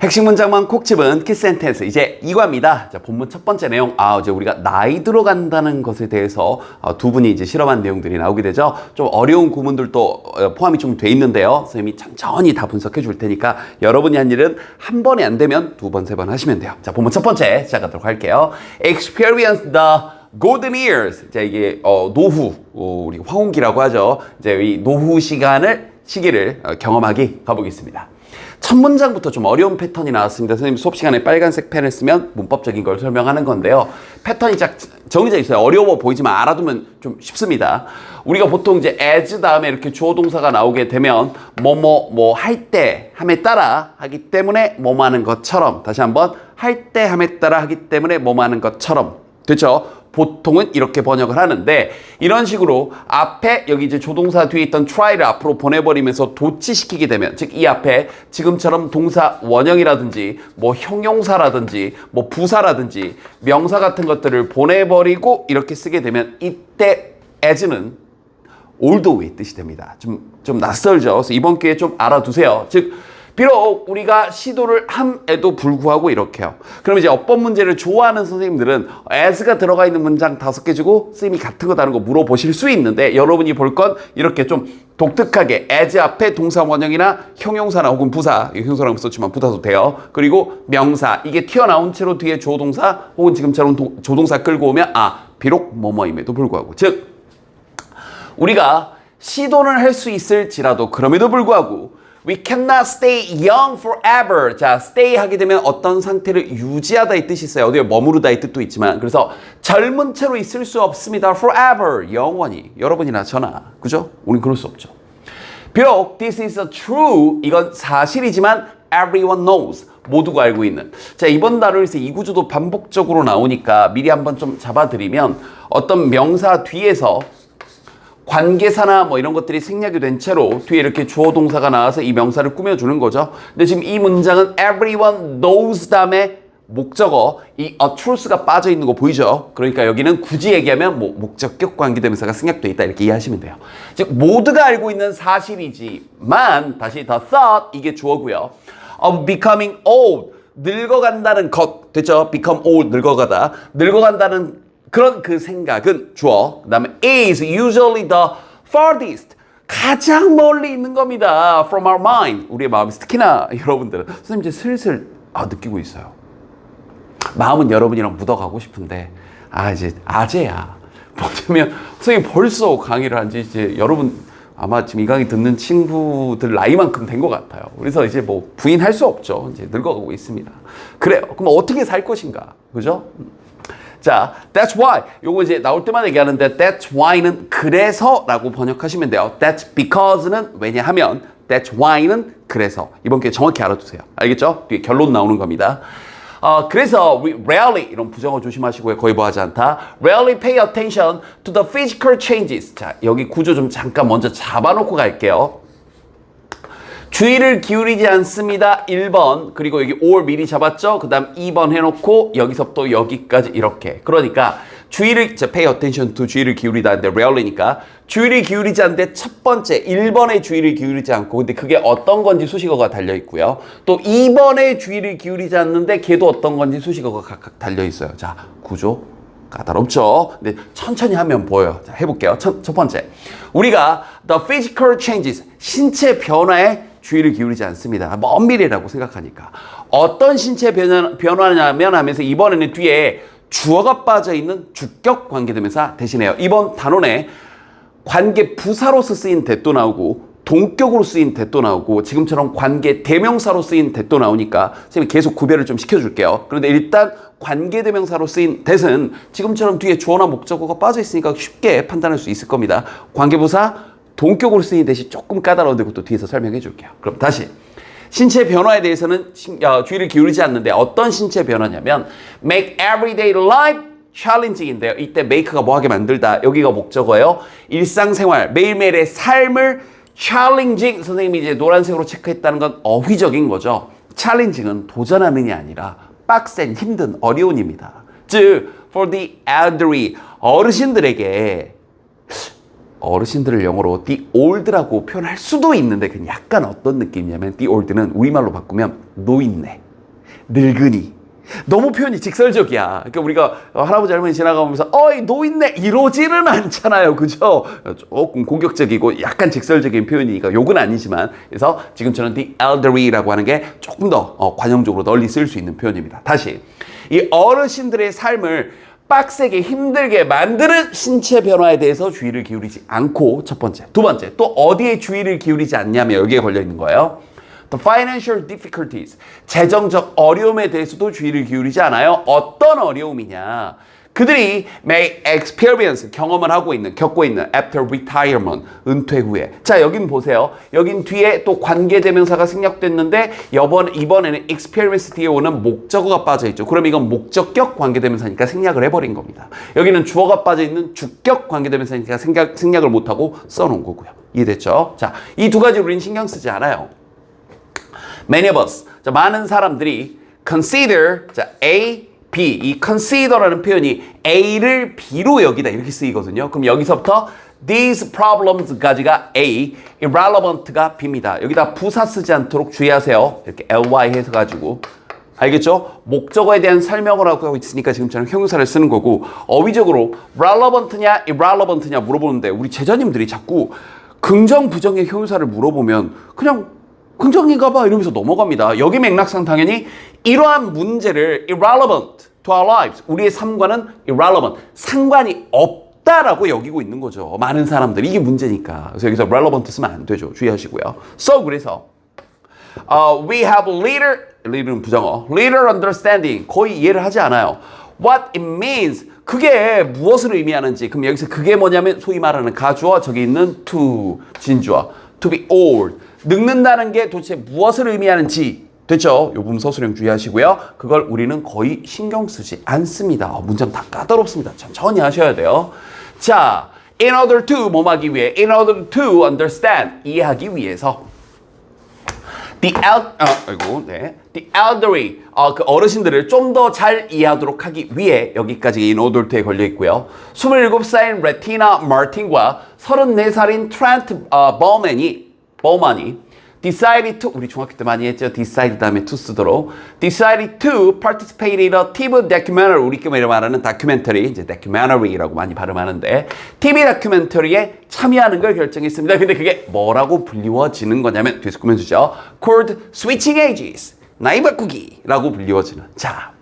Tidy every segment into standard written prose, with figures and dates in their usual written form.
핵심 문장만 콕 집은 키센텐스 이제 2과입니다. 자, 본문 첫 번째 내용. 이제 우리가 나이 들어간다는 것에 대해서 두 분이 이제 실험한 내용들이 나오게 되죠. 좀 어려운 구문들도 포함이 좀 돼 있는데요. 선생님이 천천히 다 분석해 줄 테니까 여러분이 한 일은 한 번에 안 되면 두 번, 세 번 하시면 돼요. 자, 본문 첫 번째 시작하도록 할게요. Experience the golden years. 자, 이게 노후, 우리 황혼기라고 하죠. 이제 이 노후 시기를 경험하기 가보겠습니다. 첫 문장부터 좀 어려운 패턴이 나왔습니다. 선생님 수업 시간에 빨간색 펜을 쓰면 문법적인 걸 설명하는 건데요. 패턴이 딱 정해져 있어요. 어려워 보이지만 알아두면 좀 쉽습니다. 우리가 보통 이제 as 다음에 이렇게 주어 동사가 나오게 되면 뭐 할 때 함에 따라 하기 때문에 뭐뭐 하는 것처럼, 다시 한번 할 때 함에 따라 하기 때문에 뭐뭐 하는 것처럼, 됐죠? 보통은 이렇게 번역을 하는데, 이런 식으로 앞에 여기 이제 조동사 뒤에 있던 try를 앞으로 보내버리면서 도치시키게 되면, 즉 이 앞에 지금처럼 동사 원형이라든지 뭐 형용사라든지 뭐 부사라든지 명사 같은 것들을 보내버리고 이렇게 쓰게 되면 이때 as는 older의 뜻이 됩니다. 좀 낯설죠. 그래서 이번 기회에 좀 알아두세요. 즉 비록 우리가 시도를 함에도 불구하고 이렇게요. 그럼 이제 어법 문제를 좋아하는 선생님들은 as가 들어가 있는 문장 5개 주고 선생님이 같은 거 다른 거 물어보실 수 있는데, 여러분이 볼 건 이렇게 좀 독특하게 as 앞에 동사 원형이나 형용사나 혹은 부사, 형용사라고 썼지만 부사도 돼요. 그리고 명사, 이게 튀어나온 채로 뒤에 조동사 혹은 지금처럼 조동사 끌고 오면 비록 뭐뭐임에도 불구하고, 즉 우리가 시도는 할 수 있을지라도 그럼에도 불구하고 We cannot stay young forever. 자, stay 하게 되면 어떤 상태를 유지하다 이 뜻이 있어요. 어디에 머무르다 이 뜻도 있지만, 그래서 젊은 채로 있을 수 없습니다. forever. 영원히. 여러분이나 저나. 그죠? 우린 그럴 수 없죠. 비록 this is a true. 이건 사실이지만 everyone knows. 모두가 알고 있는. 자, 이번 단어에서 이 구조도 반복적으로 나오니까 미리 한번 좀 잡아드리면, 어떤 명사 뒤에서 관계사나 뭐 이런 것들이 생략이 된 채로 뒤에 이렇게 주어 동사가 나와서 이 명사를 꾸며주는 거죠. 근데 지금 이 문장은 everyone knows 다음에 목적어 이 a truth가 빠져 있는 거 보이죠? 그러니까 여기는 굳이 얘기하면 뭐 목적격 관계대명사가 생략돼 있다 이렇게 이해하시면 돼요. 즉 모두가 알고 있는 사실이지만, 다시 the thought 이게 주어고요. of becoming old 늙어간다는 것, 됐죠? become old 늙어가다, 늙어간다는 그런 그 생각은 주어. 그 다음에 is usually the farthest. 가장 멀리 있는 겁니다. from our mind. 우리의 마음에서. 특히나 여러분들은 선생님 이제 슬슬 느끼고 있어요. 마음은 여러분이랑 묻어가고 싶은데 이제 아재야. 뭐냐면 선생님 벌써 강의를 한 지 이제 여러분 아마 지금 이 강의 듣는 친구들 나이만큼 된 것 같아요. 그래서 이제 뭐 부인할 수 없죠. 이제 늙어가고 있습니다. 그래요. 그럼 어떻게 살 것인가? 그죠? 자, that's why. 요거 이제 나올 때만 얘기하는데 that's why는 그래서 라고 번역하시면 돼요. that's because는 왜냐하면, that's why는 그래서. 이번 기회에 정확히 알아두세요. 알겠죠? 뒤에 결론 나오는 겁니다. 그래서 we rarely, 이런 부정어 조심하시고요. 거의 뭐하지 않다. rarely pay attention to the physical changes. 자, 여기 구조 좀 잠깐 먼저 잡아놓고 갈게요. 주의를 기울이지 않습니다. 1번. 그리고 여기 or 미리 잡았죠? 그 다음 2번 해놓고 여기서부터 여기까지 이렇게. 그러니까 주의를, pay attention to 주의를 기울이다 하는데 rarely니까 주의를 기울이지 않는데 첫 번째 1번에 주의를 기울이지 않고, 근데 그게 어떤 건지 수식어가 달려있고요. 또 2번에 주의를 기울이지 않는데 걔도 어떤 건지 수식어가 각각 달려있어요. 자, 구조 까다롭죠? 근데 천천히 하면 보여요. 자, 해볼게요. 첫 번째. 우리가 the physical changes, 신체 변화에 주의를 기울이지 않습니다. 먼 미래라고 생각하니까. 어떤 신체 변화냐면 하면서 이번에는 뒤에 주어가 빠져있는 주격 관계대명사 대신해요. 이번 단원에 관계 부사로서 쓰인 대도 나오고 동격으로 쓰인 대도 나오고 지금처럼 관계 대명사로 쓰인 대도 나오니까 선생님이 계속 구별을 좀 시켜줄게요. 그런데 일단 관계 대명사로 쓰인 대는 지금처럼 뒤에 주어나 목적어가 빠져있으니까 쉽게 판단할 수 있을 겁니다. 관계부사 동격으로 쓰인 대시 조금 까다로운데 그것도 뒤에서 설명해 줄게요. 그럼 다시. 신체 변화에 대해서는 주의를 기울이지 않는데 어떤 신체 변화냐면 make everyday life challenging인데요. 이때 make가 뭐하게 만들다. 여기가 목적어예요. 일상생활, 매일매일의 삶을 challenging, 선생님이 이제 노란색으로 체크했다는 건 어휘적인 거죠. challenging은 도전하는이 아니라 빡센, 힘든, 어려운입니다. 즉, for the elderly, 어르신들에게 어르신들을 영어로 the old라고 표현할 수도 있는데 그냥 약간 어떤 느낌이냐면 the old는 우리말로 바꾸면 노인네. 늙은이. 너무 표현이 직설적이야. 그러니까 우리가 할아버지 할머니 지나가면서 어이 노인네 이러지는 않잖아요. 그죠? 조금 공격적이고 약간 직설적인 표현이니까 욕은 아니지만 그래서 지금처럼 the elderly라고 하는 게 조금 더 관용적으로 널리 쓸 수 있는 표현입니다. 다시 이 어르신들의 삶을 빡세게 힘들게 만드는 신체 변화에 대해서 주의를 기울이지 않고 첫 번째. 두 번째 또 어디에 주의를 기울이지 않냐면 여기에 걸려 있는 거예요. The financial difficulties, 재정적 어려움에 대해서도 주의를 기울이지 않아요. 어떤 어려움이냐? 그들이 may experience, 경험을 겪고 있는 after retirement, 은퇴 후에. 자, 여긴 보세요. 여긴 뒤에 또 관계대명사가 생략됐는데 이번에는 experience 뒤에 오는 목적어가 빠져있죠. 그럼 이건 목적격 관계대명사니까 생략을 해버린 겁니다. 여기는 주어가 빠져있는 주격 관계대명사니까 생략을 못하고 써놓은 거고요. 이해됐죠? 자, 이 두 가지 우리는 신경 쓰지 않아요. Many of us, 자, 많은 사람들이 consider, 자, A, B, 이 consider라는 표현이 A를 B로 여기다 이렇게 쓰이거든요. 그럼 여기서부터 these problems까지가 A, irrelevant가 B입니다. 여기다 부사 쓰지 않도록 주의하세요. 이렇게 ly 해서가지고 알겠죠? 목적어에 대한 설명을 하고 있으니까 지금처럼 형용사를 쓰는 거고 어휘적으로 relevant냐, irrelevant냐 물어보는데 우리 제자님들이 자꾸 긍정, 부정의 형용사를 물어보면 그냥 긍정인가 봐 이러면서 넘어갑니다. 여기 맥락상 당연히 이러한 문제를 irrelevant to our lives, 우리의 삶과는 irrelevant, 상관이 없다라고 여기고 있는 거죠. 많은 사람들이. 이게 문제니까. 그래서 여기서 relevant 쓰면 안 되죠. 주의하시고요. So 그래서 we have litter는 부정어, little understanding, 거의 이해를 하지 않아요. What it means, 그게 무엇을 의미하는지. 그럼 여기서 그게 뭐냐면 소위 말하는 가주어, 저기 있는 to, 진주어, to be old, 늙는다는 게 도대체 무엇을 의미하는지 됐죠? 요 부분 서술형 주의하시고요. 그걸 우리는 거의 신경 쓰지 않습니다. 문장 다 까다롭습니다. 천천히 하셔야 돼요. 자, in order to 뭐하기 위해, in order to understand 이해하기 위해서 the elderly 그 어르신들을 좀 더 잘 이해하도록 하기 위해 여기까지 in order to에 걸려 있고요. 27살인 레티나 마틴과 34살인 트렌트 버만이 decided to, 우리 중학교 때 많이 했죠. decide 다음에 to 쓰도록 decided to participate in a TV documentary, 우리끼리 말하는 다큐멘터리, 이제 documentary라고 많이 발음하는데 TV 다큐멘터리에 참여하는 걸 결정했습니다. 근데 그게 뭐라고 불리워지는 거냐면 뒤에서 꾸며주죠. called switching ages, 나이 바꾸기라고 불리워지는. 자,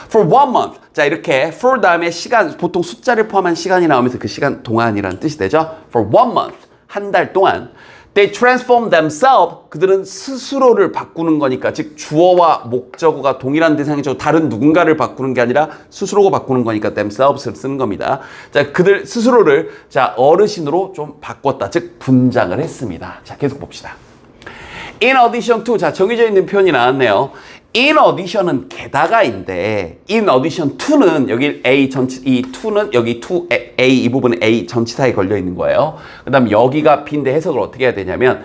for 1 month. 자, 이렇게 for 다음에 시간, 보통 숫자를 포함한 시간이 나오면서 그 시간 동안이라는 뜻이 되죠. for 1 month, 한 달 동안 they transform themselves, 그들은 스스로를 바꾸는 거니까, 즉 주어와 목적어가 동일한 대상이죠. 다른 누군가를 바꾸는 게 아니라 스스로가 바꾸는 거니까 themselves를 쓰는 겁니다. 자, 그들 스스로를 자 어르신으로 좀 바꿨다, 즉 분장을 했습니다. 자, 계속 봅시다. In addition to, 자 정해져 있는 표현이 나왔네요. In addition은 게다가인데 in addition to는 여기 A 전치, 이 to는 여기 to A, 이 부분은 A 전치사에 걸려 있는 거예요. 그 다음 여기가 B인데 해석을 어떻게 해야 되냐면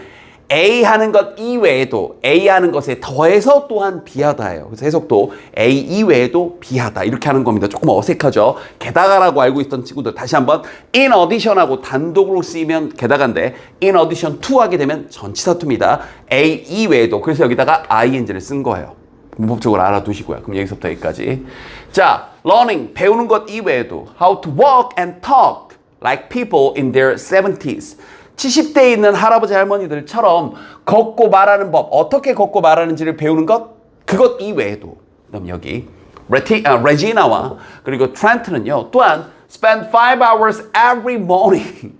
A 하는 것 이외에도 A 하는 것에 더해서 또한 B하다예요. 그래서 해석도 A 이외에도 B하다 이렇게 하는 겁니다. 조금 어색하죠. 게다가라고 알고 있던 친구들 다시 한번 in addition하고 단독으로 쓰이면 게다가인데 in addition to 하게 되면 전치사 to입니다. A 이외에도. 그래서 여기다가 ing를 쓴 거예요. 문법적으로 알아두시고요. 그럼 여기서부터 여기까지. 자, learning, 배우는 것 이외에도 how to walk and talk like people in their 70s. 70대에 있는 할아버지 할머니들처럼 걷고 말하는 법, 어떻게 걷고 말하는지를 배우는 것, 그것 이외에도. 그럼 여기 레지나와 그리고 트렌트는요. 또한 spend 5 hours every morning.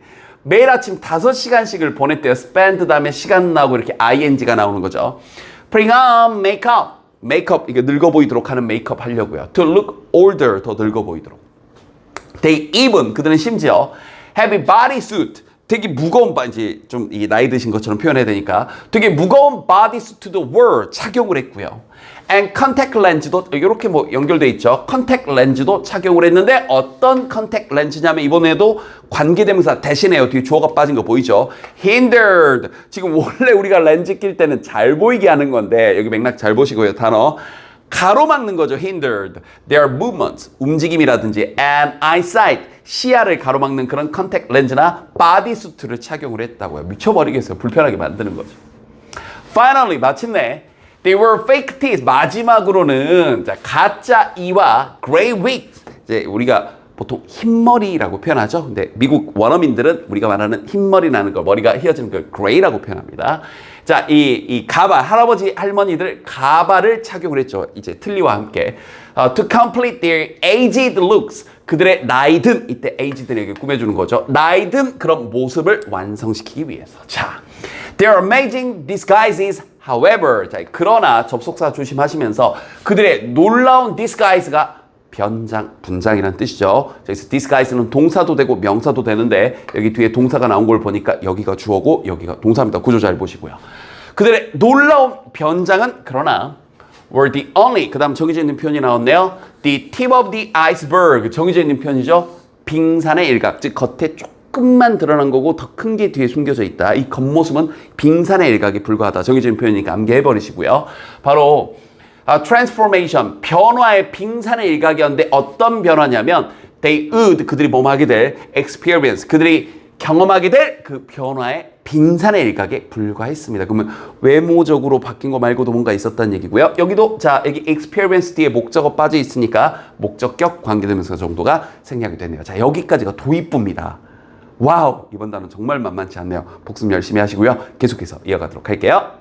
매일 아침 5시간씩을 보냈대요. spend 다음에 시간 나오고 이렇게 ing가 나오는 거죠. putting on makeup. 메이크업, 이게 늙어 보이도록 하는 메이크업 하려고요. To look older, 더 늙어 보이도록. They even, 그들은 심지어 heavy bodysuit, 되게 무거운 바지, 좀 이 나이 드신 것처럼 표현해야 되니까 되게 무거운 bodysuit도 were 착용을 했고요. And contact lens도 이렇게 뭐 연결돼 있죠. contact lens도 착용을 했는데 어떤 contact lens냐면 이번에도 관계대명사 대신에요. 뒤에 주어가 빠진 거 보이죠? hindered. 지금 원래 우리가 렌즈 낄 때는 잘 보이게 하는 건데 여기 맥락 잘 보시고요. 단어 가로막는 거죠. hindered their movements, 움직임이라든지 and eyesight, 시야를 가로막는 그런 컨택 렌즈나 바디수트를 착용을 했다고요. 미쳐버리겠어요. 불편하게 만드는 거죠. Finally, 마침내 They were fake teeth. 마지막으로는 자, 가짜 이와 grey wig. 이제 우리가 보통 흰머리라고 표현하죠. 근데 미국 원어민들은 우리가 말하는 흰머리 나는 거, 머리가 휘어지는 걸 grey라고 표현합니다. 자, 이 가발, 할아버지, 할머니들 가발을 착용을 했죠. 이제 틀니와 함께. To complete their aged looks. 그들의 나이든, 이때 aged에게 꾸며주는 거죠. 나이든 그런 모습을 완성시키기 위해서. 자, their amazing disguises, however. 자, 그러나 접속사 조심하시면서 그들의 놀라운 disguise가 변장, 분장이라는 뜻이죠. 여기서 disguise는 동사도 되고 명사도 되는데 여기 뒤에 동사가 나온 걸 보니까 여기가 주어고 여기가 동사입니다. 구조 잘 보시고요. 그들의 놀라운 변장은 그러나 were the only, 그 다음 정해져 있는 표현이 나왔네요. The tip of the iceberg, 정해져 있는 표현이죠. 빙산의 일각, 즉 겉에 조금만 드러난 거고 더 큰 게 뒤에 숨겨져 있다. 이 겉모습은 빙산의 일각에 불과하다. 정해져 있는 표현이니까 암기해버리시고요. 바로 transformation, 변화의 빙산의 일각이었는데 어떤 변화냐면 they would, 그들이 뭐하게 될 experience, 그들이 경험하게 될 그 변화의 빙산의 일각에 불과했습니다. 그러면 외모적으로 바뀐 거 말고도 뭔가 있었다는 얘기고요. 여기도 자 여기 experience 뒤에 목적어 빠져 있으니까 목적격 관계대명사 정도가 생략이 되네요. 자 여기까지가 도입부입니다. 와우, 이번 단원 정말 만만치 않네요. 복습 열심히 하시고요. 계속해서 이어가도록 할게요.